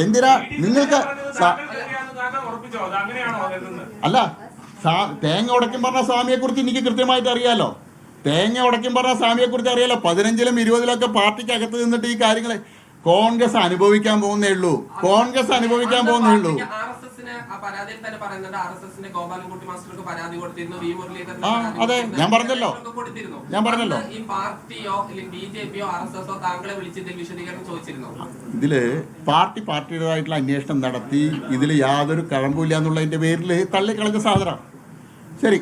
എന്തിനാ നിങ്ങൾക്ക് അല്ല തേങ്ങ ഉടയ്ക്കും പറഞ്ഞ സ്വാമിയെ കുറിച്ച് എനിക്ക് കൃത്യമായിട്ട് അറിയാലോ. തേങ്ങ ഉടയ്ക്കും പറഞ്ഞ സ്വാമിയെ കുറിച്ച് അറിയാലോ. 15-ലും 20-ലൊക്കെ പാർട്ടിക്ക് അകത്ത് നിന്നിട്ട് ഈ കാര്യങ്ങൾ കോൺഗ്രസ് അനുഭവിക്കാൻ പോകുന്നേ ഉള്ളൂ. കോൺഗ്രസ് അനുഭവിക്കാൻ പോകുന്നേ ഉള്ളൂ. അതെ, ഞാൻ പറഞ്ഞല്ലോ. ഇതില് പാർട്ടിയുടേതായിട്ടുള്ള അന്വേഷണം നടത്തി ഇതിൽ യാതൊരു കഴമ്പില്ല എന്നുള്ളതിന്റെ പേരിൽ തള്ളിക്കളഞ്ഞ സാധനം. ശരി,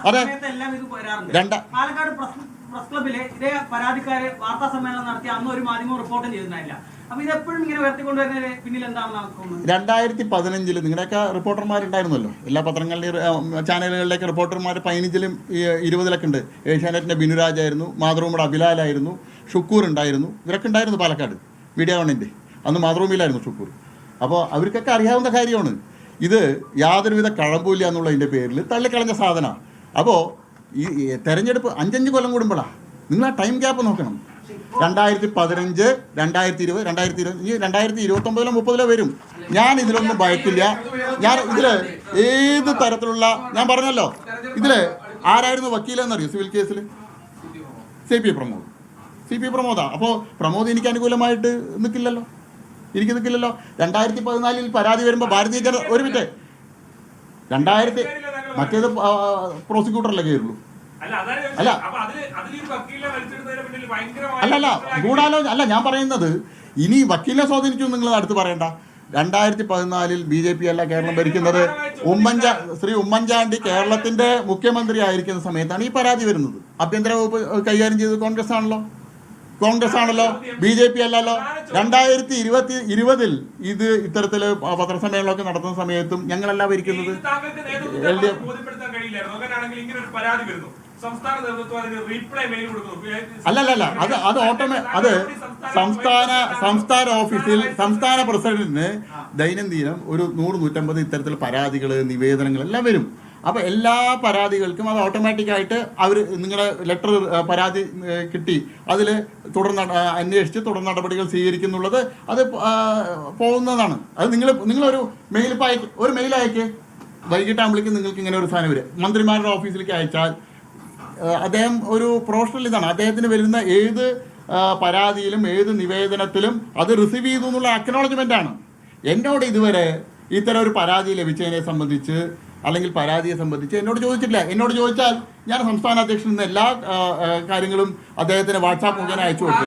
അതെ. പാലക്കാട് പ്രസ് ക്ലബിലെ ഇതേ പരാതിക്കാരെ വാർത്താ സമ്മേളനം നടത്തി അന്ന് ഒരു മാധ്യമം റിപ്പോർട്ടും ചെയ്തിട്ടില്ല. അപ്പൊ ഇതെപ്പോഴും ഇങ്ങനെ ഉയർത്തിക്കൊണ്ടുവരുന്നതിന് പിന്നിൽ എന്താണെന്ന് തോന്നുന്നത്? 2015 നിങ്ങളുടെയൊക്കെ റിപ്പോർട്ടർമാരുണ്ടായിരുന്നല്ലോ, എല്ലാ പത്രങ്ങളുടെയും ചാനലുകളിലേക്ക് റിപ്പോർട്ടർമാർ 15-ലും 20-ലൊക്കെ ഉണ്ട്. ഏഷ്യാനെറ്റിന്റെ ബിനുരാജായിരുന്നു, മാതൃഭൂമിയുടെ അബിലാലായിരുന്നു, ഷുക്കൂർ ഉണ്ടായിരുന്നു. ഇവരൊക്കെ ഉണ്ടായിരുന്നു പാലക്കാട് മീഡിയ വണ്ണിന്റെ. അന്ന് മാതൃഭൂമിയിലായിരുന്നു ഷുക്കൂർ. അപ്പോൾ അവർക്കൊക്കെ അറിയാവുന്ന കാര്യമാണ്. ഇത് യാതൊരുവിധ കഴമ്പില്ല എന്നുള്ളതിൻ്റെ പേരിൽ തള്ളിക്കളഞ്ഞ സാധനമാണ്. അപ്പോൾ ഈ തെരഞ്ഞെടുപ്പ് 5-5 കൊല്ലം കൂടുമ്പോഴാണ്. നിങ്ങൾ ആ ടൈം ഗ്യാപ്പ് നോക്കണം. 2015, 2020, 2029-ലോ 30-ലോ വരും. ഞാൻ ഇതിലൊന്നും ഭയക്കില്ല. ഞാൻ ഇതിൽ ഏത് തരത്തിലുള്ള, ഞാൻ പറഞ്ഞല്ലോ, ഇതിൽ ആരായിരുന്നു വക്കീലെന്നറിയോ സിവിൽ കേസിൽ? CP പ്രമോദാണ്. അപ്പോൾ പ്രമോദ് എനിക്ക് അനുകൂലമായിട്ട് നിൽക്കില്ലല്ലോ, എനിക്ക് നിൽക്കില്ലല്ലോ. 2014 പരാതി വരുമ്പോൾ ഭാരതീയ ജനത, ഒരു മിനിറ്റ്, 2000 മറ്റേത് പ്രോസിക്യൂട്ടറല്ലേ കയറുള്ളൂ. അല്ല ഗൂഢാലോചന അല്ല ഞാൻ പറയുന്നത്. ഇനി വക്കീലിനെ സ്വാധീനിച്ചു നിങ്ങൾ അടുത്ത് പറയണ്ട. 2014 BJP അല്ല കേരളം ഭരിക്കുന്നത്. ശ്രീ ഉമ്മൻചാണ്ടി കേരളത്തിന്റെ മുഖ്യമന്ത്രി ആയിരിക്കുന്ന സമയത്താണ് ഈ പരാതി വരുന്നത്. ആഭ്യന്തര വകുപ്പ് കൈകാര്യം ചെയ്തത് കോൺഗ്രസ് ആണല്ലോ, BJP അല്ലല്ലോ. 2020 ഇത് ഇത്തരത്തില് പത്രസമ്മേളനമൊക്കെ നടത്തുന്ന സമയത്തും ഞങ്ങളല്ല ഭരിക്കുന്നത്. അല്ലല്ല അത് സംസ്ഥാന ഓഫീസിൽ സംസ്ഥാന പ്രസിഡന്റിന് ദൈനംദിനം ഒരു 100-150 ഇത്തരത്തിൽ പരാതികൾ, നിവേദനങ്ങൾ എല്ലാം വരും. അപ്പോൾ എല്ലാ പരാതികൾക്കും അത് ഓട്ടോമാറ്റിക്കായിട്ട് അവർ നിങ്ങളുടെ ലെറ്റർ പരാതി കിട്ടി അതിൽ അന്വേഷിച്ച് തുടർ നടപടികൾ സ്വീകരിക്കുന്നുള്ളത് അത് പോകുന്നതാണ്. അത് നിങ്ങളൊരു മെയിൽ അയക്ക് വൈകിട്ടാകുമ്പോഴേക്കും നിങ്ങൾക്ക് ഇങ്ങനെ ഒരു സാധനം വരും. മന്ത്രിമാരുടെ ഓഫീസിലേക്ക് അയച്ചാൽ അദ്ദേഹം ഒരു പ്രൊഫഷണൽ ഇതാണ്. അദ്ദേഹത്തിന് വരുന്ന ഏത് പരാതിയിലും ഏത് നിവേദനത്തിലും അത് റിസീവ് ചെയ്തു എന്നുള്ള അക്നോളജ്മെൻ്റാണ്. എന്നോട് ഇതുവരെ ഇത്തരം ഒരു പരാതി ലഭിച്ചതിനെ സംബന്ധിച്ച് അല്ലെങ്കിൽ പരാതിയെ സംബന്ധിച്ച് എന്നോട് ചോദിച്ചിട്ടില്ല. എന്നോട് ചോദിച്ചാൽ ഞാൻ സംസ്ഥാന അധ്യക്ഷനിൽ നിന്ന് എല്ലാ കാര്യങ്ങളും അദ്ദേഹത്തിന് വാട്സാപ്പ് മുഖേന അയച്ചു കൊടുക്കും.